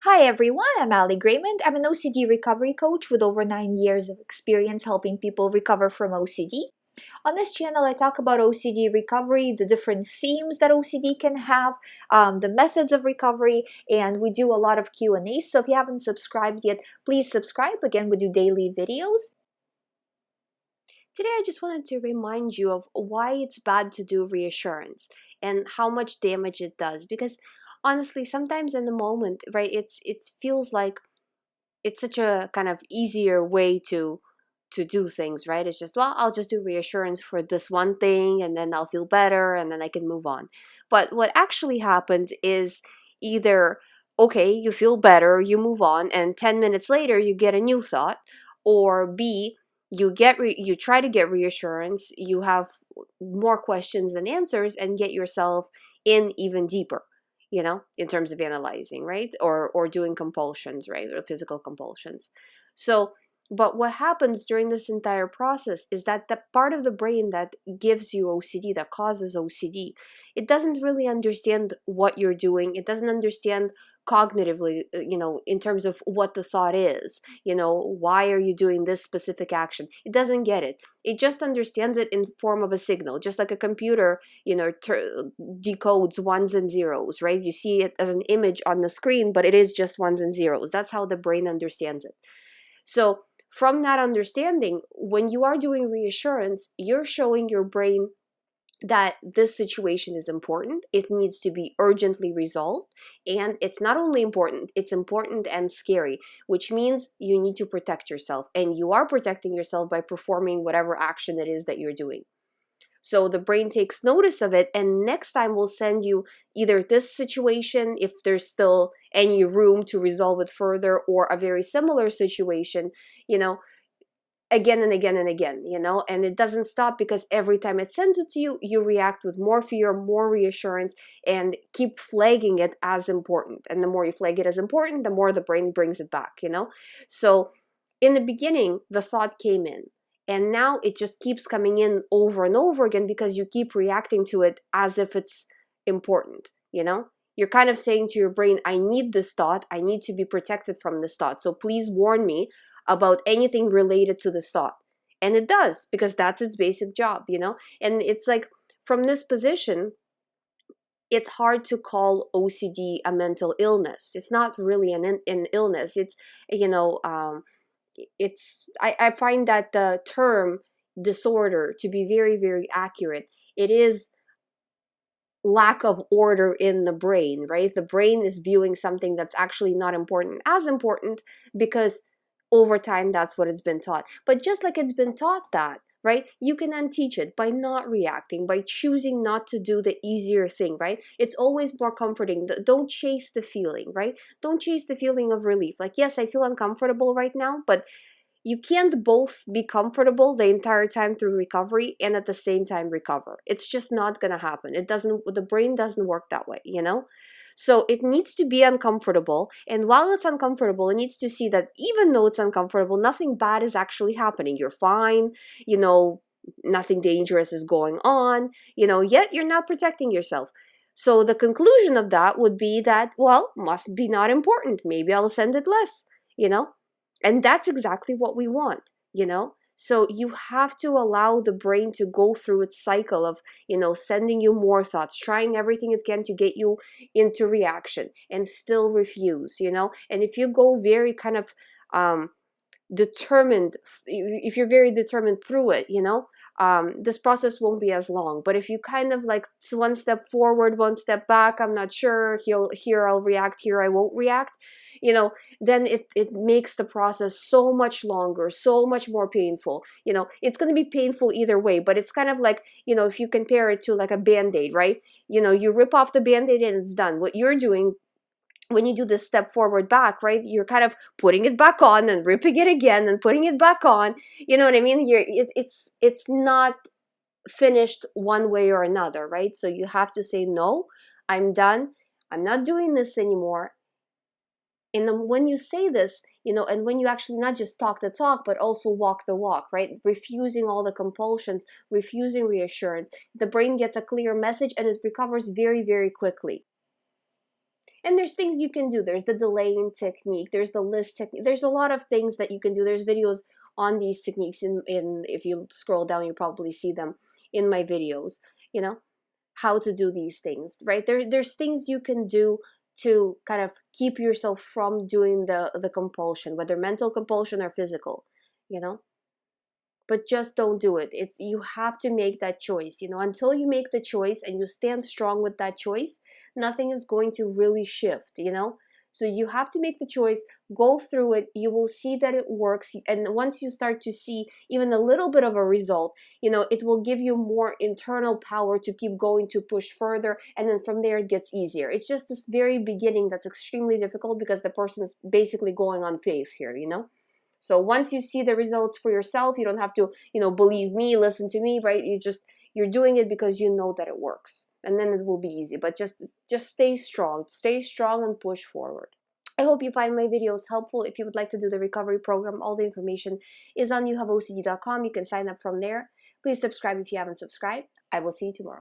Hi everyone, I'm GREYMOND. I'm an OCD recovery coach with over 9 years of experience helping people recover from OCD. On this channel, I talk about OCD recovery, the different themes that OCD can have, the methods of recovery, and we do a lot of Q&As. So if you haven't subscribed yet, please subscribe. Again, we do daily videos. Today, I just wanted to remind you of why it's bad to do reassurance and how much damage it does. Because honestly, sometimes in the moment, right, it feels like it's such a kind of easier way to do things, right? It's just, well, I'll just do reassurance for this one thing, and then I'll feel better, and then I can move on. But what actually happens is either okay, you feel better, you move on, and 10 minutes later you get a new thought, or B, you try to get reassurance, you have more questions than answers and get yourself in even deeper, in terms of analyzing, right? Or doing compulsions, right? Or physical compulsions. So, but what happens during this entire process is that the part of the brain that gives you OCD, that causes OCD, it doesn't really understand what you're doing. It doesn't understand cognitively, in terms of what the thought is, why are you doing this specific action? It doesn't get it. It just understands it in form of a signal, just like a computer, decodes ones and zeros, right? You see it as an image on the screen, but it is just ones and zeros. That's how the brain understands it. So from that understanding, when you are doing reassurance, you're showing your brain that this situation is important, it needs to be urgently resolved, and it's not only important, it's important and scary, which means you need to protect yourself, and you are protecting yourself by performing whatever action it is that you're doing. So the brain takes notice of it, and next time will send you either this situation, if there's still any room to resolve it further, or a very similar situation, again and again and again, and it doesn't stop, because every time it sends it to you, you react with more fear, more reassurance, and keep flagging it as important. And the more you flag it as important, the more the brain brings it back, So in the beginning, the thought came in, and now it just keeps coming in over and over again because you keep reacting to it as if it's important, You're kind of saying to your brain, I need this thought, I need to be protected from this thought, so please warn me about anything related to this thought. And it does, because that's its basic job, And it's like, from this position, it's hard to call OCD a mental illness. It's not really an illness. It's, I find that the term disorder to be very, very accurate. It is lack of order in the brain, right? The brain is viewing something that's actually not important as important, because over time that's what it's been taught. But just like it's been taught that, right, you can unteach it by not reacting, by choosing not to do the easier thing, right? It's always more comforting. Don't chase the feeling, right? Don't chase the feeling of relief. Like, yes, I feel uncomfortable right now, but you can't both be comfortable the entire time through recovery and at the same time recover. It's just not gonna happen. The brain doesn't work that way, So it needs to be uncomfortable, and while it's uncomfortable, it needs to see that even though it's uncomfortable, nothing bad is actually happening. You're fine, nothing dangerous is going on, yet you're not protecting yourself. So the conclusion of that would be that, well, must be not important. Maybe I'll send it less, And that's exactly what we want, So you have to allow the brain to go through its cycle of, sending you more thoughts, trying everything it can to get you into reaction, and still refuse, And if you go very kind of determined, if you're very determined through it, this process won't be as long. But if you kind of like one step forward, one step back, I'm not sure, here I'll react, here I won't react, then it makes the process so much longer, so much more painful. It's going to be painful either way, but it's kind of like, if you compare it to like a Band-Aid, right? You rip off the Band-Aid and it's done. What you're doing when you do this step forward back, right, you're kind of putting it back on and ripping it again and putting it back on. You know what I mean? It's not finished one way or another, right? So you have to say, no, I'm done. I'm not doing this anymore. And then when you say this, and when you actually not just talk the talk, but also walk the walk, right? Refusing all the compulsions, refusing reassurance, the brain gets a clear message and it recovers very, very quickly. And there's things you can do. There's the delaying technique, there's the list technique, there's a lot of things that you can do. There's videos on these techniques in if you scroll down, you probably see them in my videos, you know, how to do these things, right? There's things you can do to kind of keep yourself from doing the compulsion, whether mental compulsion or physical, you know. But just don't do it. It's, you have to make that choice, you know. Until you make the choice and you stand strong with that choice, nothing is going to really shift, you know. So you have to make the choice, go through it, you will see that it works. And once you start to see even a little bit of a result, you know, it will give you more internal power to keep going, to push further. And then from there, it gets easier. It's just this very beginning that's extremely difficult because the person is basically going on faith here, you know. So once you see the results for yourself, you don't have to, you know, believe me, listen to me, right? You're doing it because you know that it works, and then it will be easy. But just stay strong and push forward. I hope you find my videos helpful. If you would like to do the recovery program, all the information is on youhaveocd.com. You can sign up from there. Please subscribe if you haven't subscribed. I will see you tomorrow.